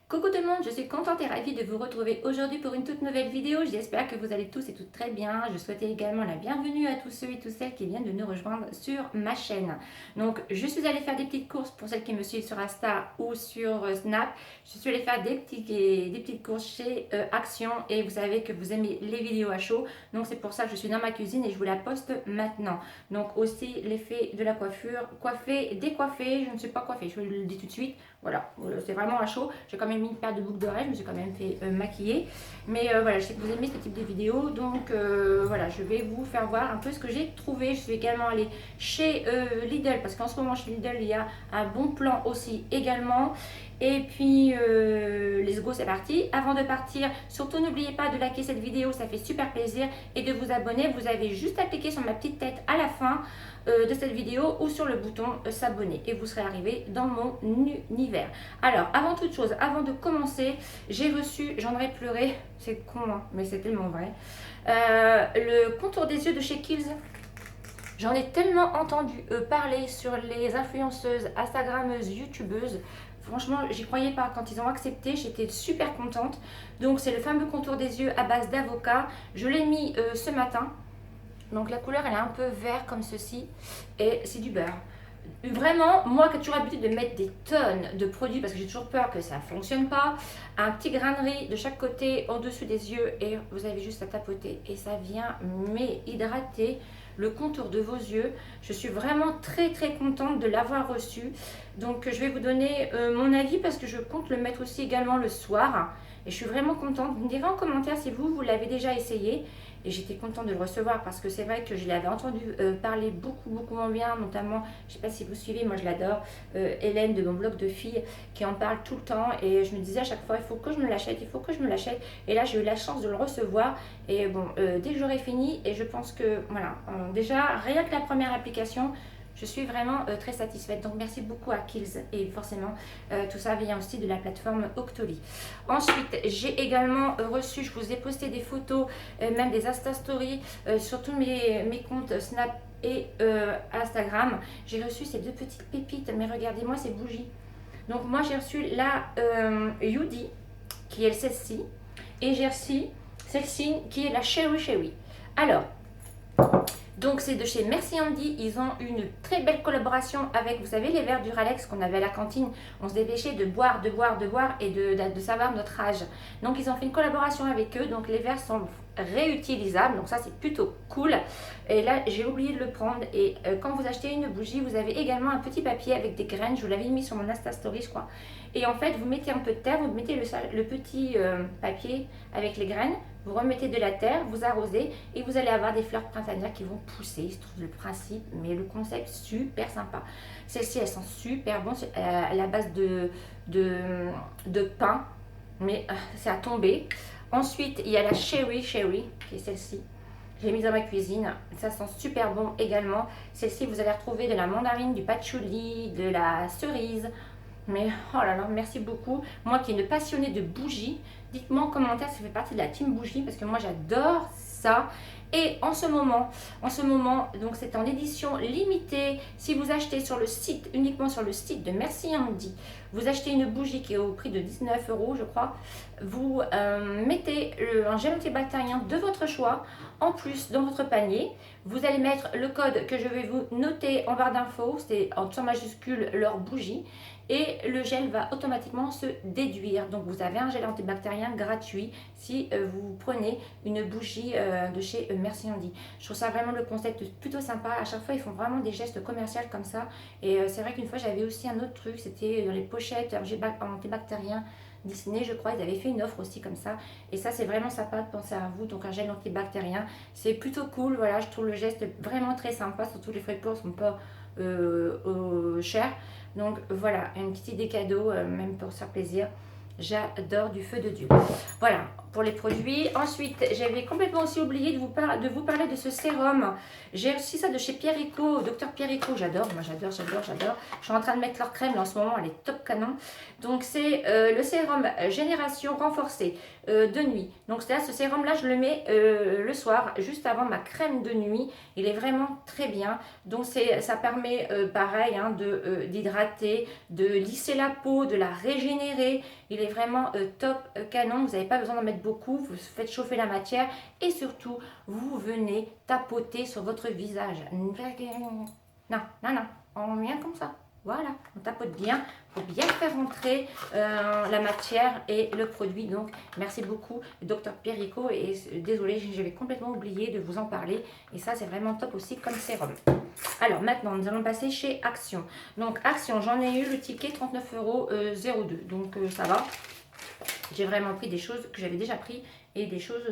Coucou tout le monde, je suis contente et ravie de vous retrouver aujourd'hui pour une toute nouvelle vidéo. J'espère que vous allez tous et toutes très bien. Je souhaitais également la bienvenue à tous ceux et toutes celles qui viennent de nous rejoindre sur ma chaîne. Donc je suis allée faire des petites courses pour celles qui me suivent sur Insta ou sur Snap. Je suis allée faire des petites courses chez Action et vous savez que vous aimez les vidéos à chaud. Donc c'est pour ça que je suis dans ma cuisine et je vous la poste maintenant. Donc aussi l'effet de la coiffure, coiffée, décoiffée, je ne suis pas coiffée, je vous le dis tout de suite. Voilà, c'est vraiment à chaud. J'ai quand même mis une paire de boucles d'oreilles, je me suis quand même fait maquiller. Mais voilà, je sais que vous aimez ce type de vidéo. Donc voilà, je vais vous faire voir un peu ce que j'ai trouvé. Je suis également allée chez Lidl, parce qu'en ce moment chez Lidl, il y a un bon plan aussi également. Et puis, let's go, c'est parti. Avant de partir, surtout n'oubliez pas de liker cette vidéo, ça fait super plaisir. Et de vous abonner, vous avez juste à cliquer sur ma petite tête à la fin de cette vidéo ou sur le bouton s'abonner et vous serez arrivé dans mon univers. Alors, avant toute chose, avant de commencer, j'ai reçu, j'en aurais pleuré, c'est con hein, mais c'est tellement vrai, le contour des yeux de chez Kiehl's. J'en ai tellement entendu parler sur les influenceuses, instagrammeuses, youtubeuses. Franchement, j'y croyais pas. Quand ils ont accepté, j'étais super contente. Donc, c'est le fameux contour des yeux à base d'avocat. Je l'ai mis ce matin. Donc la couleur elle est un peu vert comme ceci et c'est du beurre. Vraiment, moi qui ai toujours l'habitude de mettre des tonnes de produits parce que j'ai toujours peur que ça ne fonctionne pas, un petit grain de riz de chaque côté en dessous des yeux et vous avez juste à tapoter et ça vient hydrater le contour de vos yeux. Je suis vraiment très contente de l'avoir reçu. Donc je vais vous donner mon avis parce que je compte le mettre aussi également le soir et je suis vraiment contente. Vous me direz en commentaire si vous l'avez déjà essayé. Et j'étais contente de le recevoir parce que c'est vrai que je l'avais entendu parler beaucoup en bien, notamment, je ne sais pas si vous suivez, moi je l'adore, Hélène de mon blog de filles qui en parle tout le temps et je me disais à chaque fois il faut que je me l'achète, il faut que je me l'achète et là j'ai eu la chance de le recevoir et bon, dès que j'aurai fini et je pense que voilà, déjà rien que la première application, je suis vraiment très satisfaite. Donc merci beaucoup à Kiehl's et forcément tout ça vient aussi de la plateforme Octoly. Ensuite j'ai également reçu, je vous ai posté des photos, même des Insta Stories sur tous mes comptes Snap et Instagram. J'ai reçu ces deux petites pépites, mais regardez-moi ces bougies. Donc moi j'ai reçu la Yudi qui est celle-ci et j'ai reçu celle-ci qui est la Cherry. Alors donc c'est de chez Merci Andy, ils ont une très belle collaboration avec, vous savez, les verres du Ralex qu'on avait à la cantine. On se dépêchait de boire et de savoir notre âge. Donc ils ont fait une collaboration avec eux, donc les verres sont réutilisables, donc ça c'est plutôt cool. Et là j'ai oublié de le prendre et quand vous achetez une bougie, vous avez également un petit papier avec des graines, je vous l'avais mis sur mon Insta Story je crois. Et en fait vous mettez un peu de terre, vous mettez le petit papier avec les graines, vous remettez de la terre, vous arrosez et vous allez avoir des fleurs printanières qui vont pousser. Je trouve le principe, mais le concept super sympa. Celles-ci, elles sont super bonnes à la base de pain, mais c'est à tomber. Ensuite, il y a la Cherry, qui est celle-ci. Je l'ai mise dans ma cuisine. Ça sent super bon également. Celle-ci, vous allez retrouver de la mandarine, du patchouli, de la cerise. Mais oh là là, merci beaucoup. Moi qui est une passionnée de bougies, dites-moi en commentaire si ça fait partie de la team bougie parce que moi j'adore ça. Et en ce moment, donc c'est en édition limitée. Si vous achetez sur le site, uniquement sur le site de Merci Andy, vous achetez une bougie qui est au prix de 19 € je crois. Vous mettez un gel antibactérien de votre choix en plus dans votre panier. Vous allez mettre le code que je vais vous noter en barre d'infos, c'est en tout majuscule leur bougie. Et le gel va automatiquement se déduire. Donc vous avez un gel antibactérien gratuit si vous prenez une bougie de chez Merci Andy. Je trouve ça vraiment le concept plutôt sympa. À chaque fois ils font vraiment des gestes commerciaux comme ça. Et c'est vrai qu'une fois j'avais aussi un autre truc, c'était dans les pochettes un gel antibactérien Disney, je crois, ils avaient fait une offre aussi comme ça. Et ça, c'est vraiment sympa de penser à vous. Donc, un gel antibactérien, c'est plutôt cool. Voilà, je trouve le geste vraiment très sympa. Surtout les frais de port ne sont pas chers. Donc, voilà, une petite idée cadeau, même pour se faire plaisir. J'adore du feu de Dieu. Voilà pour les produits. Ensuite, j'avais complètement aussi oublié de vous parler de ce sérum. J'ai reçu ça de chez Pierrico, Docteur Pierrico. J'adore, moi j'adore. Je suis en train de mettre leur crème là en ce moment, elle est top canon. Donc c'est le sérum Génération renforcée de nuit. Donc là, ce sérum là, je le mets le soir, juste avant ma crème de nuit. Il est vraiment très bien. Donc ça permet pareil hein, d'hydrater, de lisser la peau, de la régénérer. Il est vraiment top canon. Vous n'avez pas besoin d'en mettre beaucoup. Vous faites chauffer la matière et surtout, vous venez tapoter sur votre visage. Non, non, non, on vient comme ça. Voilà, on tapote bien pour bien faire rentrer la matière et le produit. Donc, merci beaucoup, Dr Pierrico. Et désolé, j'avais complètement oublié de vous en parler. Et ça, c'est vraiment top aussi comme sérum. Alors, maintenant, nous allons passer chez Action. Donc, Action, j'en ai eu le ticket 39,02 €. Donc, ça va. J'ai vraiment pris des choses que j'avais déjà pris et des choses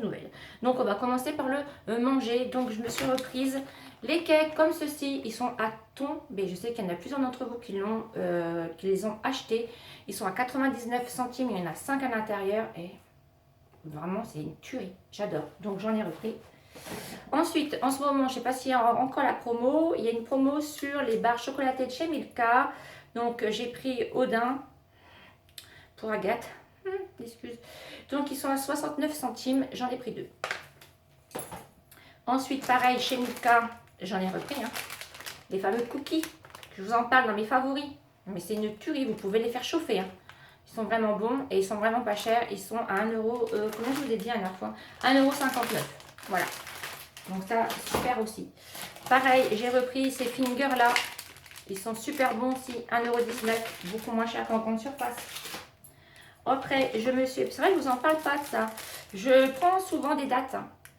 nouvelles. Donc, on va commencer par le manger. Donc, je me suis reprise les cakes comme ceci. Ils sont à tomber. Je sais qu'il y en a plusieurs d'entre vous qui les ont achetés. Ils sont à 99 centimes. Il y en a 5 à l'intérieur. Et vraiment, c'est une tuerie. J'adore. Donc, j'en ai repris. Ensuite, en ce moment, je ne sais pas s'il y a encore la promo. Il y a une promo sur les barres chocolatées de chez Milka. Donc, j'ai pris Odin pour Agathe. Excuse. Donc, ils sont à 69 centimes. J'en ai pris 2. Ensuite, pareil, chez Milka, j'en ai repris. Les fameux cookies. Je vous en parle dans mes favoris. Mais c'est une tuerie. Vous pouvez les faire chauffer. Ils sont vraiment bons et ils sont vraiment pas chers. Ils sont à 1 €. Combien je vous ai dit à la fois? 1,59 €. Voilà. Donc ça, super aussi. Pareil, j'ai repris ces fingers là. Ils sont super bons aussi. 1,19 €. Beaucoup moins cher qu'en grande surface. Après, c'est vrai que je vous en parle pas de ça. Je prends souvent des dattes.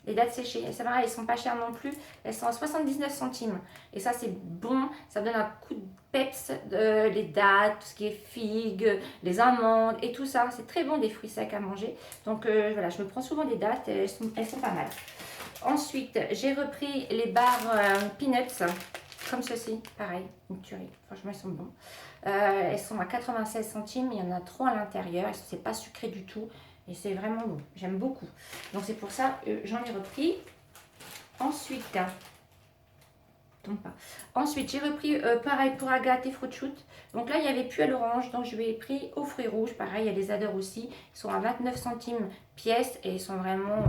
Les dattes séchées. C'est vrai, elles sont pas chères non plus. Elles sont à 79 centimes. Et ça, c'est bon. Ça donne un coup de peps. Les dattes, tout ce qui est figues, les amandes et tout ça. C'est très bon des fruits secs à manger. Donc voilà, je me prends souvent des dattes. Elles sont pas mal. Ensuite, j'ai repris les barres peanuts, comme ceci, pareil, une tuerie. Franchement, ils sont bons. Elles sont à 96 centimes, il y en a 3 à l'intérieur, c'est pas sucré du tout et c'est vraiment bon. J'aime beaucoup. Donc c'est pour ça j'en ai repris. Ensuite, Ensuite, j'ai repris pareil pour Agathe et Fruit Shoot. Donc là, il n'y avait plus à l'orange, donc je lui ai pris aux fruits rouges. Pareil, elle les adore aussi. Ils sont à 29 centimes pièce et ils sont vraiment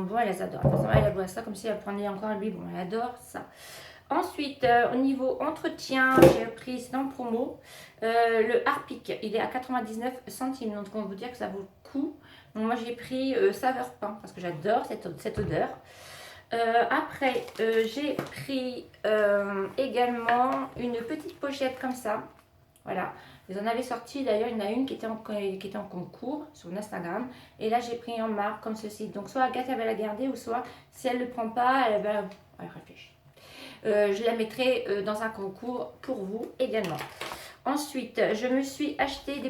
bons. Elle les adore. De toute façon, elle boit ça comme si elle prenait encore lui. Bon, elle adore ça. Ensuite, au niveau entretien, j'ai pris, c'est en promo, le Harpic. Il est à 99 centimes. Donc, on va vous dire que ça vaut le coup. Donc, moi, j'ai pris saveur pain parce que j'adore cette odeur. Après, j'ai pris également une petite pochette comme ça. Voilà. Ils en avaient sorti, d'ailleurs, il y en a une qui était en concours sur Instagram. Et là, j'ai pris en marque comme ceci. Donc, soit Agathe, elle va la garder, ou soit, si elle ne le prend pas, elle va réfléchir. Je la mettrai dans un concours pour vous également. Ensuite, je me suis acheté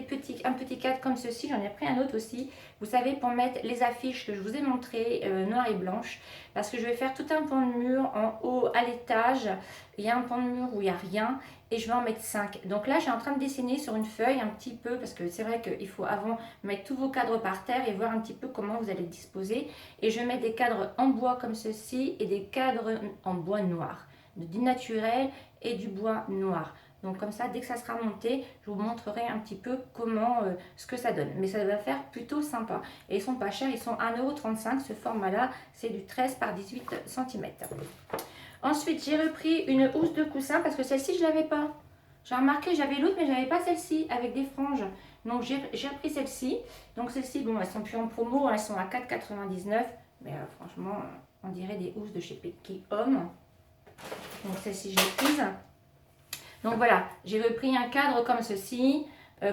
un petit cadre comme ceci. J'en ai pris un autre aussi. Vous savez, pour mettre les affiches que je vous ai montrées, noires et blanches. Parce que je vais faire tout un pan de mur en haut à l'étage. Il y a un pan de mur où il n'y a rien. Et je vais en mettre 5. Donc là, je suis en train de dessiner sur une feuille un petit peu. Parce que c'est vrai qu'il faut avant mettre tous vos cadres par terre et voir un petit peu comment vous allez disposer. Et je mets des cadres en bois comme ceci et des cadres en bois noir. Du naturel et du bois noir. Donc comme ça, dès que ça sera monté, je vous montrerai un petit peu comment, ce que ça donne. Mais ça va faire plutôt sympa. Et ils sont pas chers, ils sont 1,35 €. Ce format-là, c'est du 13 par 18 cm. Ensuite, j'ai repris une housse de coussin parce que celle-ci, je ne l'avais pas. J'ai remarqué, j'avais l'autre, mais je n'avais pas celle-ci avec des franges. Donc j'ai repris celle-ci. Donc celles-ci, bon, elles sont plus en promo, elles sont à 4,99 €. Mais franchement, on dirait des housses de chez Pecky Homme. Donc celle-ci, je l'ai prise. Donc voilà, j'ai repris un cadre comme ceci,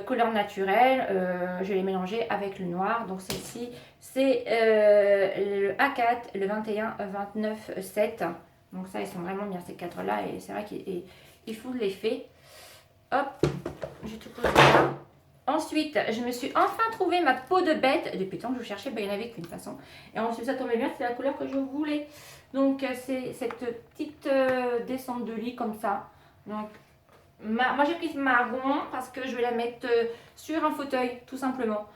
couleur naturelle, je l'ai mélangé avec le noir. Donc celle-ci, c'est le A4, le 21, 29, 7. Donc ça, ils sont vraiment bien ces cadres-là et c'est vrai qu'ils font de l'effet. Hop, j'ai tout posé là. Ensuite, je me suis enfin trouvé ma peau de bête. Depuis le temps que je cherchais, il n'y en avait qu'une façon. Et ensuite, ça tombait bien, c'est la couleur que je voulais. Donc c'est cette petite descente de lit comme ça. Donc moi j'ai pris ce marron parce que je vais la mettre sur un fauteuil tout simplement.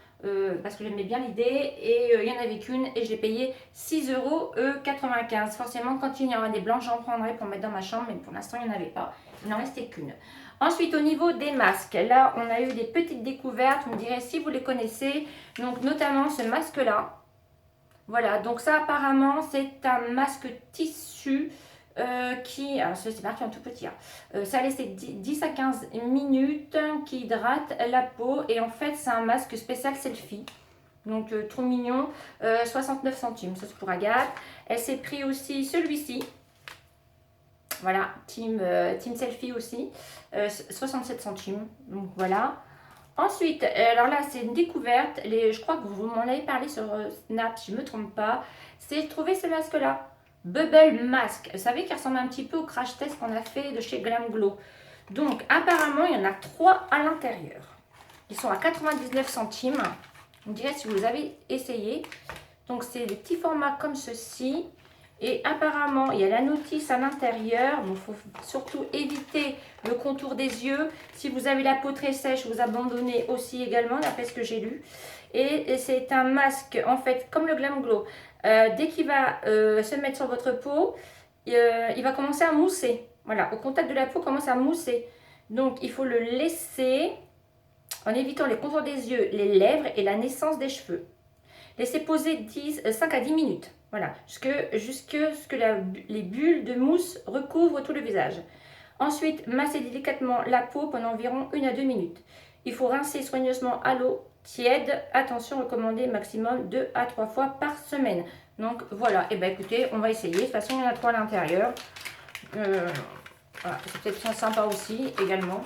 Parce que j'aimais bien l'idée et il n'y en avait qu'une et je l'ai payé 6,95 €. Forcément quand il y aura des blanches j'en prendrai pour mettre dans ma chambre, mais pour l'instant il n'y en avait pas, il n'en restait qu'une. Ensuite au niveau des masques, là on a eu des petites découvertes, vous me direz si vous les connaissez, donc notamment ce masque là. Voilà, donc ça apparemment c'est un masque tissu alors c'est marqué en tout petit, hein. Ça laisse 10 à 15 minutes, qui hydrate la peau. Et en fait, c'est un masque spécial selfie. Donc, trop mignon. 69 centimes, ça c'est pour Agathe. Elle s'est pris aussi celui-ci. Voilà, team selfie aussi. 67 centimes. Donc, voilà. Ensuite, alors là, c'est une découverte. Je crois que vous m'en avez parlé sur Snap, si je ne me trompe pas. C'est trouver ce masque-là. Bubble Mask. Vous savez, qui ressemble un petit peu au crash test qu'on a fait de chez Glam Glow. Donc, apparemment, il y en a 3 à l'intérieur. Ils sont à 99 centimes. On dirait si vous avez essayé. Donc, c'est des petits formats comme ceci. Et apparemment, il y a la notice à l'intérieur. Donc, il faut surtout éviter le contour des yeux. Si vous avez la peau très sèche, vous abandonnez aussi également, d'après ce que j'ai lu. Et c'est un masque, en fait, comme le Glam Glow. Dès qu'il va se mettre sur votre peau, il va commencer à mousser. Voilà, au contact de la peau, il commence à mousser. Donc, il faut le laisser en évitant les contours des yeux, les lèvres et la naissance des cheveux. Laissez poser 5 à 10 minutes. Voilà, jusque ce que les bulles de mousse recouvrent tout le visage. Ensuite, massez délicatement la peau pendant environ 1 à 2 minutes. Il faut rincer soigneusement à l'eau tiède. Attention, recommandé maximum 2 à 3 fois par semaine. Donc voilà, et bien écoutez, on va essayer. De toute façon, il y en a 3 à l'intérieur. Voilà, c'est peut-être sympa aussi également.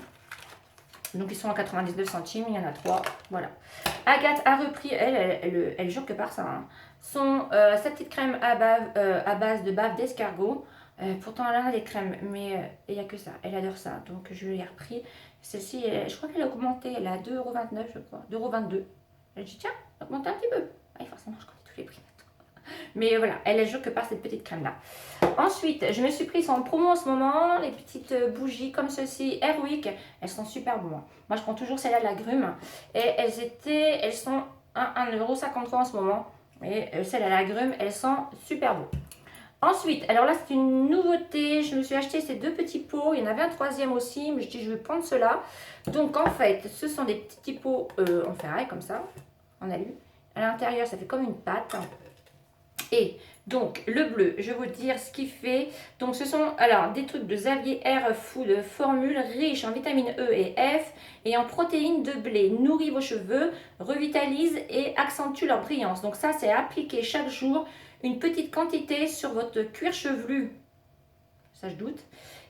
Donc ils sont à 99 centimes, il y en a 3, voilà. Agathe a repris, elle jure que par ça, hein, sa petite crème à base de bave d'escargot. Pourtant elle a des crèmes, mais il n'y a que ça, elle adore ça. Donc je l'ai repris. Celle-ci, je crois qu'elle a augmenté, elle est à 2,29 € je crois, 2,22 €. Elle dit tiens, augmente un petit peu. Ah, forcément je connais tous les prix. Mais voilà, elle jure que par cette petite crème là. Ensuite, je me suis prise en promo en ce moment, les petites bougies comme ceci, Airwick. Elles sont super bonnes. Moi, je prends toujours celle-là de l'agrumes. Et elles sont à 1,53 € en ce moment. Et celles à l'agrumes, elles sont super bonnes. Ensuite, alors là, c'est une nouveauté. Je me suis acheté ces 2 petits pots. Il y en avait un troisième aussi, mais je dis je vais prendre cela. Donc, en fait, ce sont des petits pots en ferraille, comme ça, en alu. À l'intérieur, ça fait comme une pâte. Et donc, le bleu, je vais vous dire ce qu'il fait. Donc, ce sont alors des trucs de Xavier Air Food, formule riche en vitamines E et F et en protéines de blé. Nourrit vos cheveux, revitalise et accentue leur brillance. Donc, ça, c'est appliquer chaque jour une petite quantité sur votre cuir chevelu. Ça, je doute.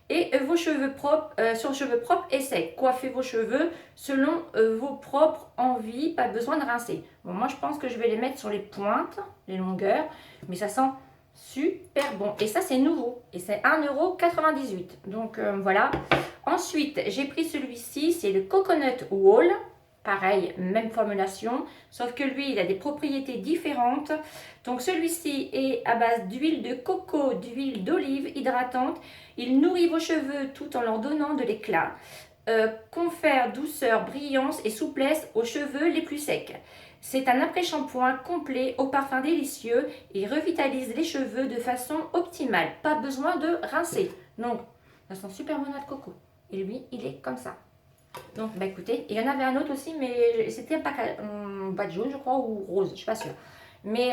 Et vos cheveux propres, sur cheveux propres et secs. Coiffez vos cheveux selon vos propres envies, pas besoin de rincer. Bon, moi je pense que je vais les mettre sur les pointes, les longueurs, mais ça sent super bon. Et ça c'est nouveau, et c'est 1,98 €. Donc voilà. Ensuite, j'ai pris celui-ci, c'est le Coconut Wall. Pareil, même formulation, sauf que lui, il a des propriétés différentes. Donc celui-ci est à base d'huile de coco, d'huile d'olive hydratante. Il nourrit vos cheveux tout en leur donnant de l'éclat. Confère douceur, brillance et souplesse aux cheveux les plus secs. C'est un après-shampoing complet au parfum délicieux et revitalise les cheveux de façon optimale. Pas besoin de rincer. Donc, ça sent super bon de coco. Et lui, il est comme ça. Donc, bah écoutez, il y en avait un autre aussi, mais c'était pas boîte jaune, je crois, ou rose, je suis pas sûre. Mais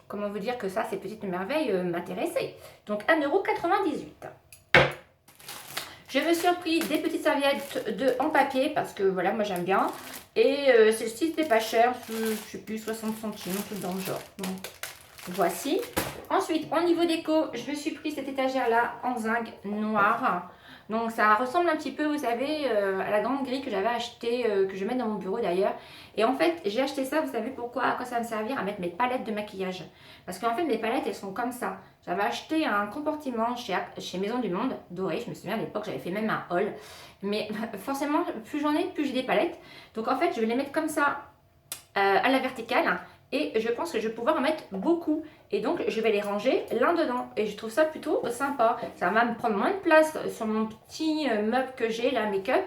comment vous dire que ça, ces petites merveilles m'intéressaient. Donc, 1,98 €. Je me suis repris des petites serviettes en papier, parce que voilà, moi j'aime bien. Et celle-ci, c'était pas cher, je sais plus, 60 centimes, tout dans le genre. Donc, voici. Ensuite, au niveau déco, je me suis pris cette étagère-là en zinc noir. Donc ça ressemble un petit peu, vous savez, à la grande grille que j'avais achetée, que je mets dans mon bureau d'ailleurs. Et en fait, j'ai acheté ça, vous savez pourquoi? À quoi ça va me servir? À mettre mes palettes de maquillage. Parce qu'en fait, mes palettes, elles sont comme ça. J'avais acheté un compartiment chez Maison du Monde, doré. Je me souviens à l'époque, j'avais fait même un haul. Mais forcément, plus j'en ai, plus j'ai des palettes. Donc en fait, je vais les mettre comme ça à la verticale. Et je pense que je vais pouvoir en mettre beaucoup. Et donc, je vais les ranger l'un dedans. Et je trouve ça plutôt sympa. Ça va me prendre moins de place sur mon petit meuble que j'ai, là, make-up.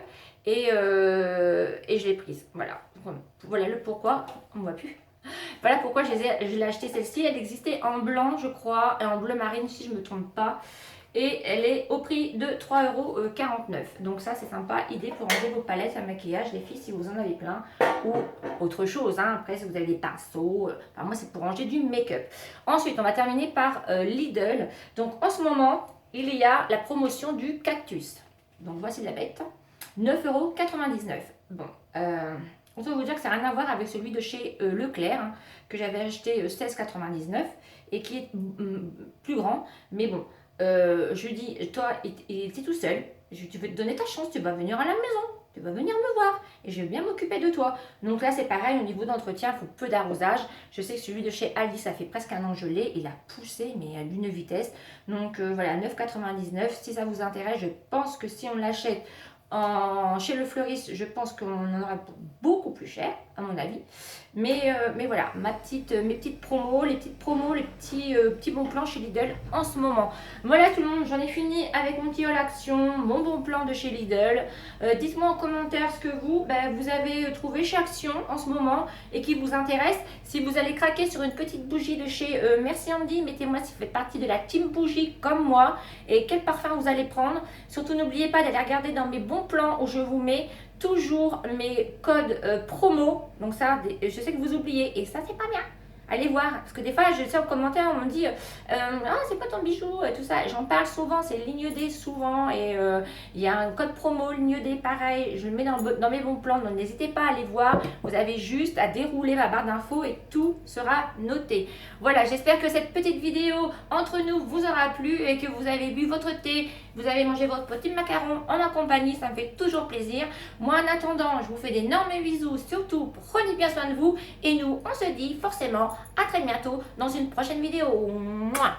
Et je l'ai prise. Voilà. Voilà le pourquoi. On ne voit plus. Voilà pourquoi je l'ai acheté celle-ci. Elle existait en blanc, je crois, et en bleu marine, si je ne me trompe pas. Et elle est au prix de 3,49 €. Donc ça, c'est sympa. Idée pour ranger vos palettes à maquillage, les filles, si vous en avez plein. Ou autre chose, hein. Après, si vous avez des pinceaux. Moi, c'est pour ranger du make-up. Ensuite, on va terminer par Lidl. Donc, en ce moment, il y a la promotion du cactus. Donc voici la bête, 9,99 €. Bon, autant vous dire que ça n'a rien à voir avec celui de chez Leclerc, hein, que j'avais acheté 16,99 € et qui est plus grand. Mais bon, je lui dis, toi, il était tout seul, tu veux te donner ta chance, tu vas venir à la maison. Tu vas venir me voir et je vais bien m'occuper de toi. Donc là, c'est pareil, au niveau d'entretien, il faut peu d'arrosage. Je sais que celui de chez Aldi, ça fait presque un an gelé. Il a poussé, mais à d'une vitesse. Donc voilà, 9,99 €. Si ça vous intéresse, je pense que si on l'achète chez le fleuriste, je pense qu'on en aura pour beaucoup plus cher, à mon avis. Mais voilà, mes petites promos, les petits bons plans chez Lidl en ce moment. Voilà tout le monde, j'en ai fini avec mon petit haul action, mon bon plan de chez Lidl. Dites-moi en commentaire ce que vous avez trouvé chez Action en ce moment et qui vous intéresse. Si vous allez craquer sur une petite bougie de chez Merci Andy, mettez-moi si vous faites partie de la team bougie comme moi et quel parfum vous allez prendre. Surtout n'oubliez pas d'aller regarder dans mes bons plans où je vous mets toujours mes codes promo. Donc ça, je sais que vous oubliez et ça c'est pas bien. Allez voir, parce que des fois je sais en commentaire on me dit ah c'est quoi ton bijou et tout ça, j'en parle souvent, c'est ligne D souvent et il y a un code promo ligne D pareil, je le mets dans mes bons plans, donc n'hésitez pas à aller voir, vous avez juste à dérouler ma barre d'infos et tout sera noté. Voilà, j'espère que cette petite vidéo entre nous vous aura plu et que vous avez bu votre thé, vous avez mangé votre petit macaron en ma compagnie, ça me fait toujours plaisir. Moi en attendant, je vous fais d'énormes bisous, surtout prenez bien soin de vous et nous on se dit forcément à très bientôt dans une prochaine vidéo. Mouah.